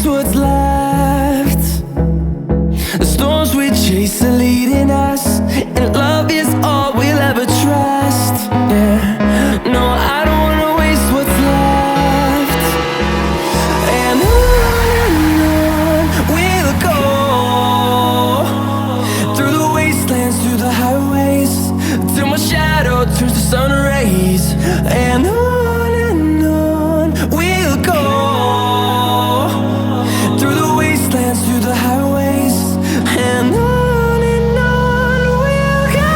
waste what's left. The storms we chase are leading us, and love is all we'll ever trust. Yeah, no, I don't wanna waste what's left. And on we'll go, through the wastelands, through the highways, till my shadow turns to sun rays. And on we'll go, through the wastelands, through the highways, and on we'll go.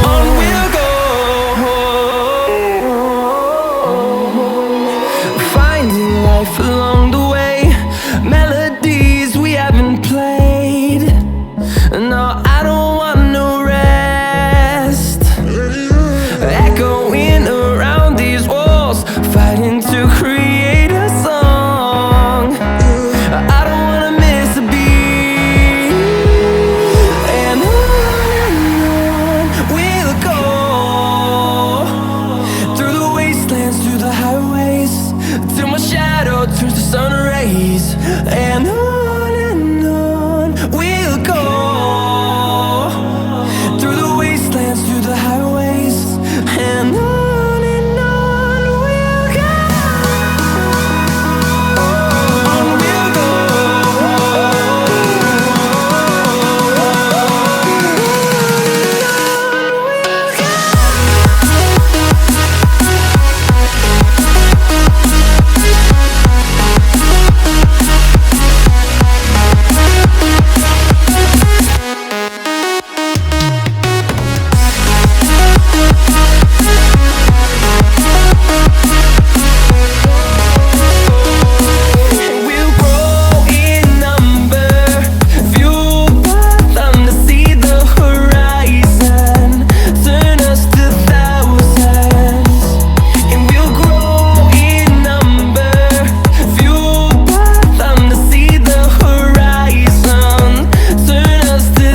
On we'll go. Along the way, melodies we haven't played. No, I don't want no rest. Echoing around these walls, fighting to create a song. I don't wanna miss a beat. And on we'll go, through the wastelands, through the highways, till my shadow turns to sun rays. And